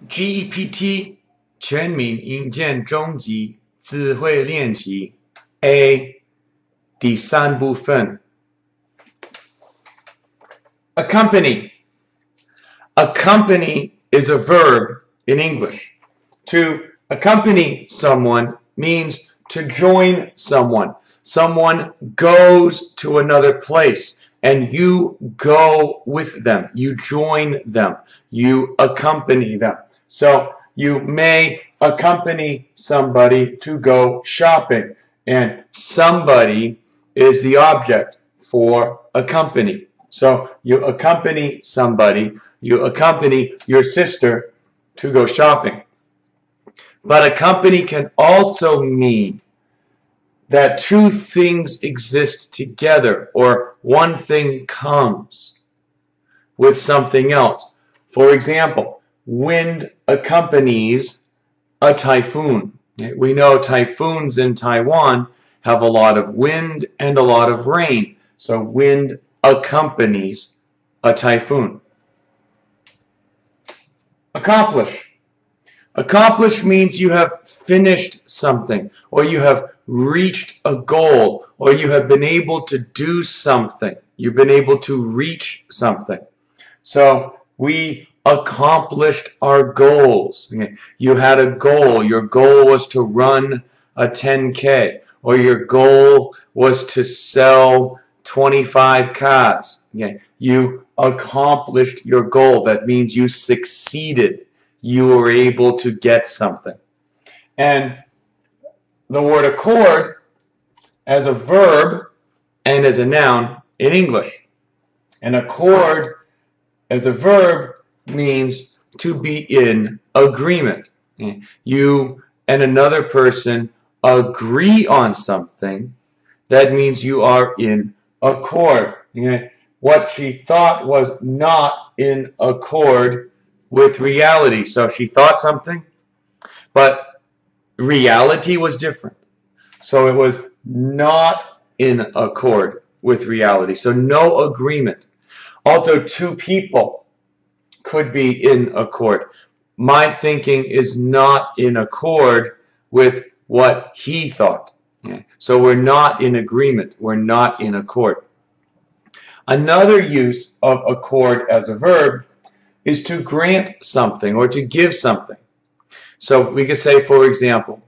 GEPT 全民英检中级字汇练习 A 第三部分 Accompany. Accompany is a verb in English. To accompany someone means to join someone. Someone goes to another place and you go with them. You join them. You accompany them. So you may accompany somebody to go shopping, and somebody is the object for accompany. So you accompany somebody, you accompany your sister to go shopping. But accompany can also mean that two things exist together, or one thing comes with something else. For example, wind accompanies a typhoon. We know typhoons in Taiwan have a lot of wind and a lot of rain. So wind accompanies a typhoon. Accomplish. Accomplish means you have finished something, or you have reached a goal, or you have been able to do something. You've been able to reach something. So we accomplished our goals. You had a goal. Your goal was to run a 10K, or your goal was to sell 25 cars. You accomplished your goal. That means you succeeded. You were able to get something. And the word accord as a verb and as a noun in English. And accord as a verb means to be in agreement. You and another person agree on something. That means you are in accord. What she thought was not in accord with reality. So she thought something, but reality was different. So it was not in accord with reality. So no agreement. Also, two people could be in accord. My thinking is not in accord with what he thought. So we're not in agreement. We're not in accord. Another use of accord as a verb is to grant something or to give something. So we could say, for example,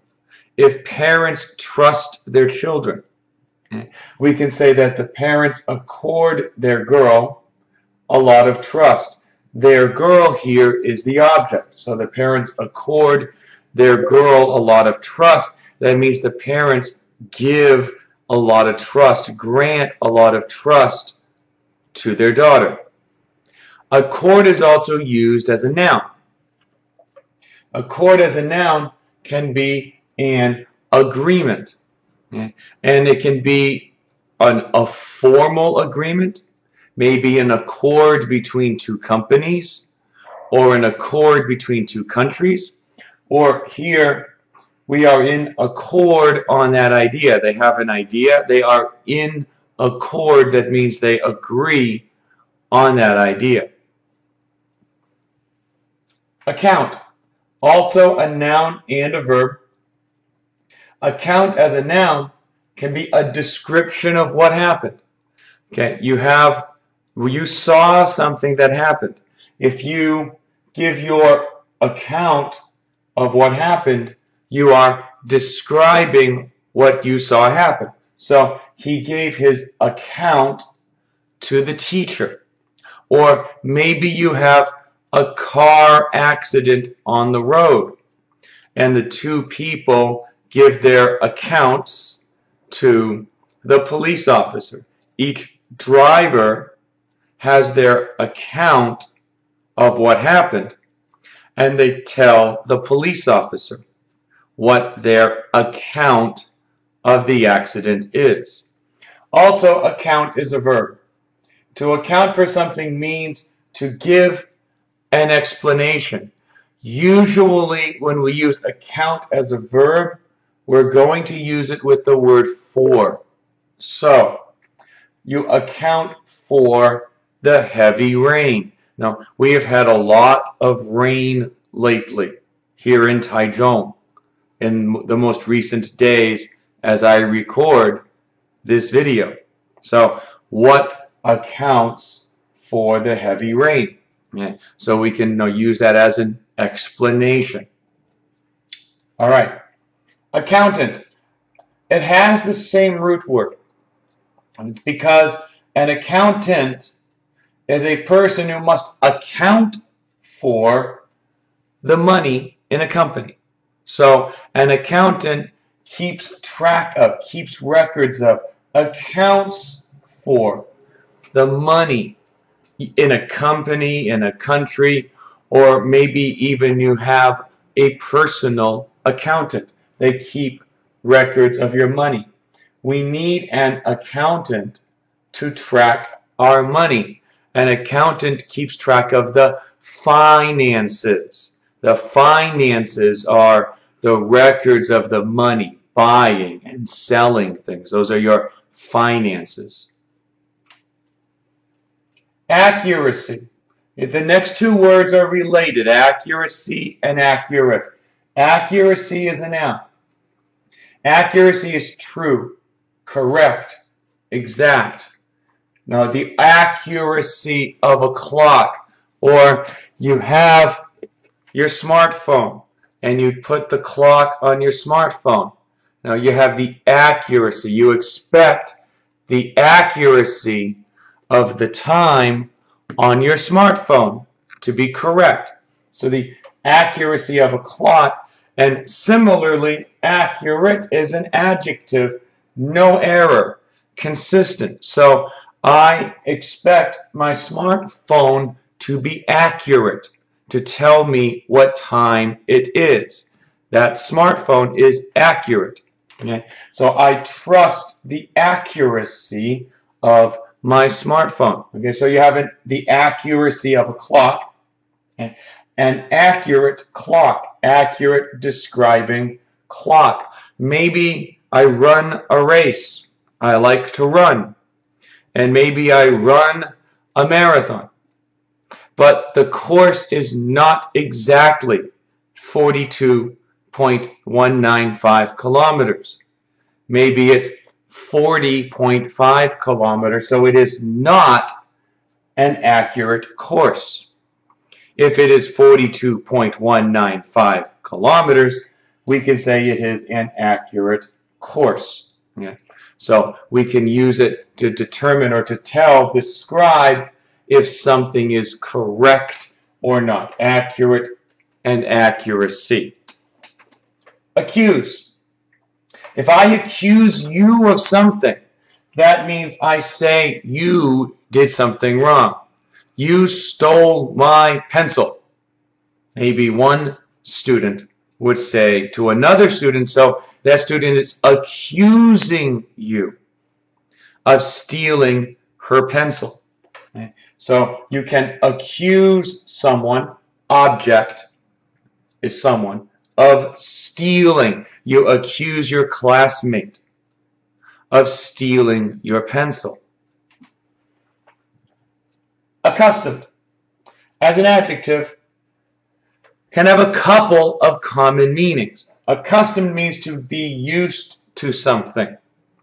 if parents trust their children, we can say that the parents accord their girl a lot of trust. Their girl here is the object. So the parents accord their girl a lot of trust. That means the parents give a lot of trust, grant a lot of trust to their daughter. Accord is also used as a noun. Accord as a noun can be an agreement. And it can be a formal agreement, maybe an accord between two companies, or an accord between two countries, or here we are in accord on that idea. They have an idea, they are in accord. That means they agree on that idea. Account, also a noun and a verb. Account as a noun can be a description of what happened. You saw something that happened. If you give your account of what happened, you are describing what you saw happen. So he gave his account to the teacher. Or maybe you have a car accident on the road, and the two people give their accounts to the police officer. Each driver has their account of what happened, and they tell the police officer what their account of the accident is. Also, account is a verb. To account for something means to give an explanation. Usually when we use account as a verb, we're going to use it with the word for. So, you account for the heavy rain. Now, we have had a lot of rain lately here in Taichung in the most recent days as I record this video. So what accounts for the heavy rain? Yeah. So we can use that as an explanation. All right. Accountant. It has the same root word because an accountant is a person who must account for the money in a company. So an accountant keeps track of, keeps records of, accounts for the money in a company, in a country, or maybe even you have a personal accountant. They keep records of your money. We need an accountant to track our money. An accountant keeps track of the finances. The finances are the records of the money, buying and selling things. Those are your finances. Accuracy. The next two words are related, accuracy and accurate. Accuracy is a noun. Accuracy is true, correct, exact. Now, the accuracy of a clock, or you have your smartphone and you put the clock on your smartphone. Now, you have the accuracy. You expect the accuracy of the time on your smartphone to be correct. So the accuracy of a clock, and similarly, accurate is an adjective, no error, consistent. So I expect my smartphone to be accurate, to tell me what time it is. That smartphone is accurate. Okay? So I trust the accuracy of my smartphone. Okay, so you have the accuracy of a clock, okay? An accurate clock, accurate describing clock. Maybe I run a race. I like to run. And maybe I run a marathon. But the course is not exactly 42.195 kilometers. Maybe it's 40.5 kilometers, so it is not an accurate course. If it is 42.195 kilometers, we can say it is an accurate course. Okay? So we can use it to determine or to describe if something is correct or not. Accurate and accuracy. Accuse. If I accuse you of something, that means I say you did something wrong. You stole my pencil. Maybe one student would say to another student, so that student is accusing you of stealing her pencil. Okay? So you can accuse someone, object is someone, of stealing. You accuse your classmate of stealing your pencil. Accustomed, as an adjective, can have a couple of common meanings. Accustomed means to be used to something.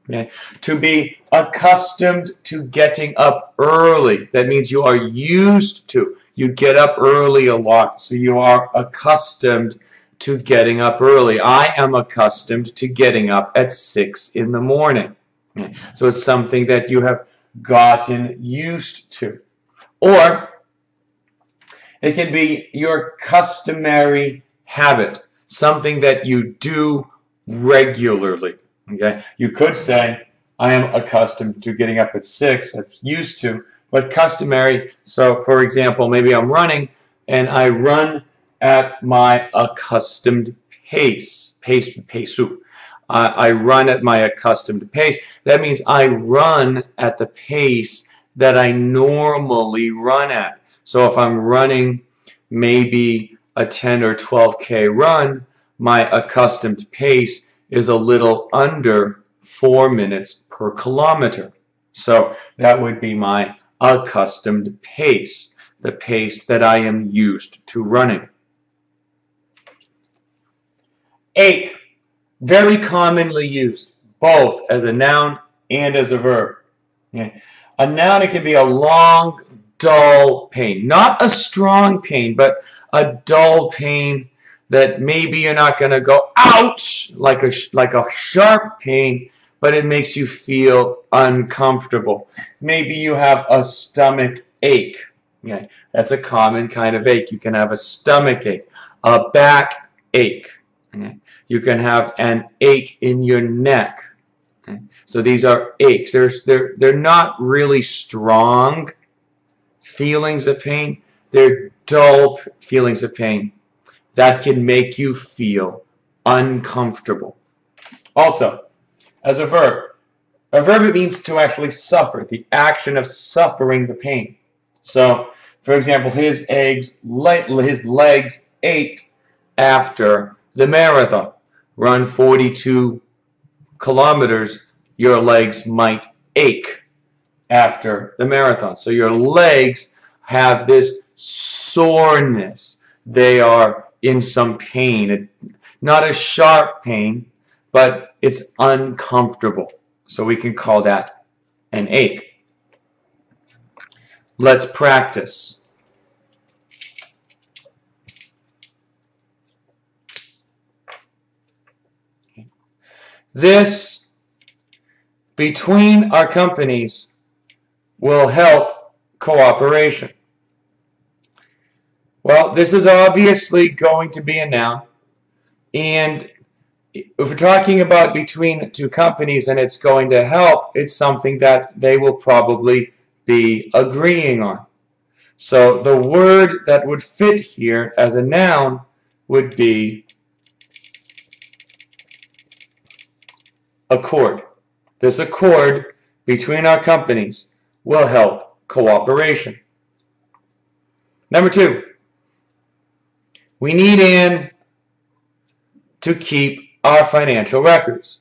Okay? To be accustomed to getting up early. That means you are used to. You get up early a lot, so you are accustomed to getting up early. I am accustomed to getting up at 6 in the morning. Okay? So it's something that you have gotten used to. Or it can be your customary habit, something that you do regularly. Okay? You could say, I am accustomed to getting up at 6, I'm used to, but customary, so for example, maybe I'm running and I run at my accustomed pace. I run at my accustomed pace. That means I run at the pace that I normally run at. So if I'm running maybe a 10 or 12K run, my accustomed pace is a little under 4 minutes per kilometer. So that would be my accustomed pace, the pace that I am used to running. Ache. Very commonly used, both as a noun and as a verb. Okay. A noun, it can be a long, dull pain. Not a strong pain, but a dull pain that maybe you're not going to go ouch like a sharp pain, but it makes you feel uncomfortable. Maybe you have a stomach ache. Okay. That's a common kind of ache. You can have a stomach ache, a back ache. Okay. You can have an ache in your neck. Okay. So these are aches. They're not really strong feelings of pain. They're dull feelings of pain that can make you feel uncomfortable. Also, as a verb it means to actually suffer, the action of suffering the pain. So, for example, his legs ached after the marathon. Run 42 kilometers, your legs might ache after the marathon. So your legs have this soreness. They are in some pain. Not a sharp pain, but it's uncomfortable. So we can call that an ache. Let's practice. This, between our companies, will help cooperation. Well, this is obviously going to be a noun. And if we're talking about between two companies and it's going to help, it's something that they will probably be agreeing on. So the word that would fit here as a noun would be accord. This accord between our companies will help cooperation. Number 2, we need Anne to keep our financial records.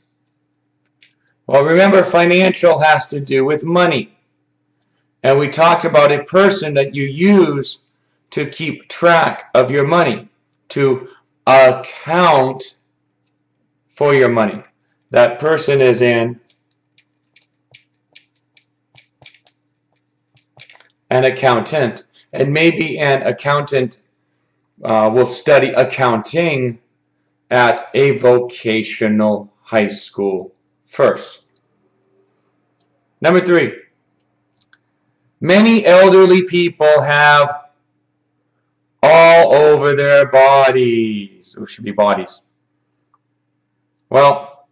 Well, remember, financial has to do with money. And we talked about a person that you use to keep track of your money, to account for your money. That person is an accountant. And maybe an accountant will study accounting at a vocational high school first. Number 3, many elderly people have all over their bodies. It should be bodies. Well,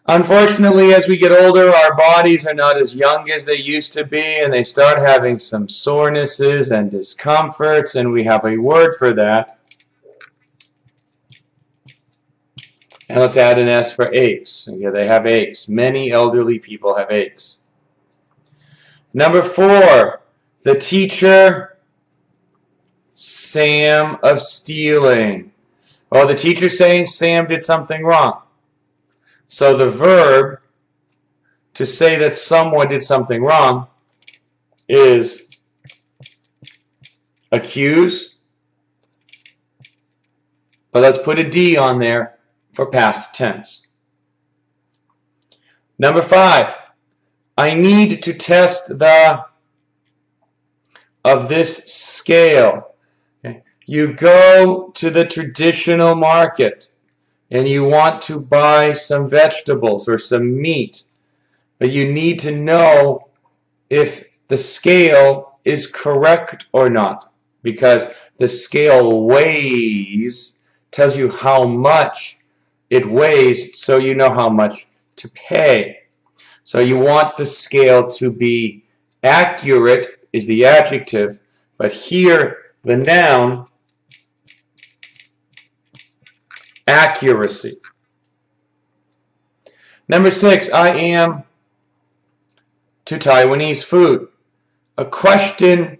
unfortunately, as we get older, our bodies are not as young as they used to be, and they start having some sorenesses and discomforts, and we have a word for that. And let's add an S for aches. Okay, they have aches. Many elderly people have aches. Number 4, the teacher Sam of stealing. Well, the teacher's saying Sam did something wrong. So the verb to say that someone did something wrong is accuse. But let's put a D on there for past tense. Number 5, I need to test the of this scale. Okay. You go to the traditional market and you want to buy some vegetables or some meat, but you need to know if the scale is correct or not, because the scale weighs, tells you how much it weighs, so you know how much to pay. So you want the scale to be accurate is the adjective, but here the noun, accuracy. Number 6, I am to Taiwanese food. A question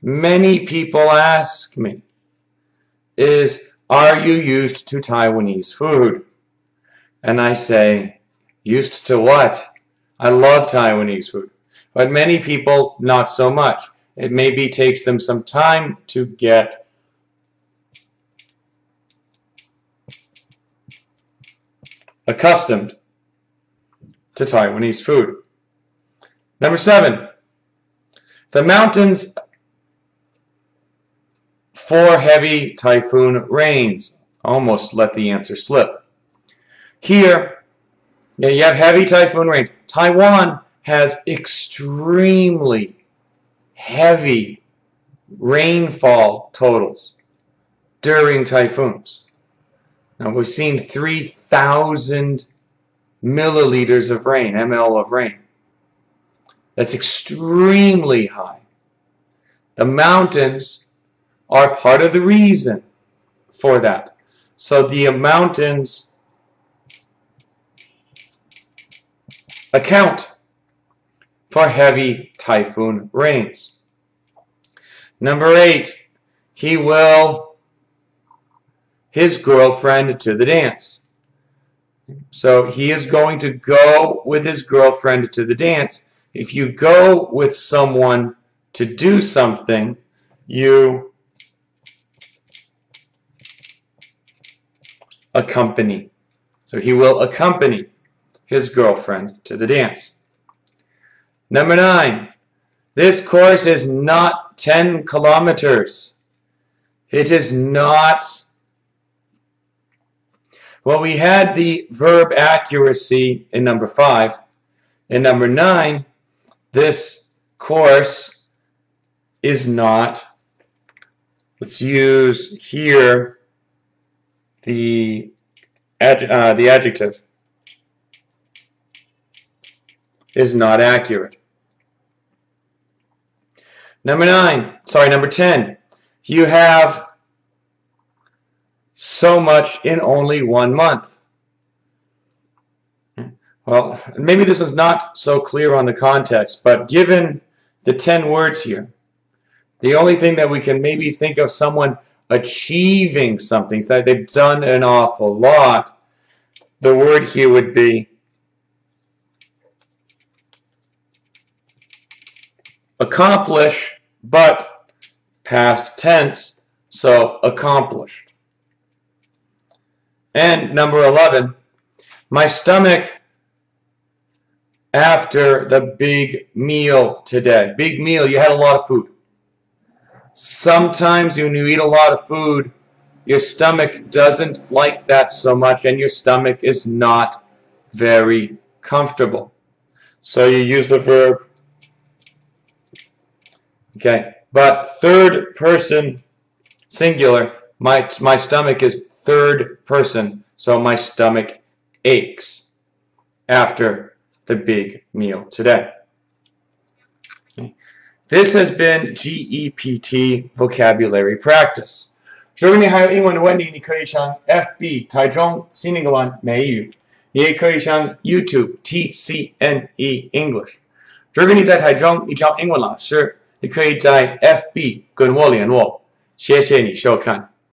many people ask me is, are you used to Taiwanese food? And I say, used to what? I love Taiwanese food. But many people, not so much. It maybe takes them some time to get accustomed to Taiwanese food. Number 7. The mountains for heavy typhoon rains. Almost let the answer slip. Here, you have heavy typhoon rains. Taiwan has extremely heavy rainfall totals during typhoons. Now we've seen 3,000 milliliters of rain, ml of rain. That's extremely high. The mountains are part of the reason for that. So the mountains account for heavy typhoon rains. Number 8, he will his girlfriend to the dance. So he is going to go with his girlfriend to the dance. If you go with someone to do something, you accompany. So he will accompany his girlfriend to the dance. Number 9. This course is not 10 kilometers. It is not. Well, we had the verb accuracy in number 5. In number 9, this course is not. Let's use here the adjective. Is not accurate. Number 10. You have so much in only 1 month. Well, maybe this was not so clear on the context, but given the 10 words here, the only thing that we can maybe think of someone achieving something, so that they've done an awful lot, the word here would be accomplish, but past tense, so accomplished. And number 11, my stomach after the big meal today. Big meal, you had a lot of food. Sometimes when you eat a lot of food, your stomach doesn't like that so much, and your stomach is not very comfortable. So you use the verb. Okay, but third person singular, my stomach is third person, so my stomach aches after the big meal today. Okay. This has been GEPT vocabulary practice. 如果你还有英文的问题，你可以上 FB 台中新英文美语，你也可以上 YouTube TCNE English。如果你在台中，你找英文老师。你可以在 FB 跟我联络，谢谢你收看。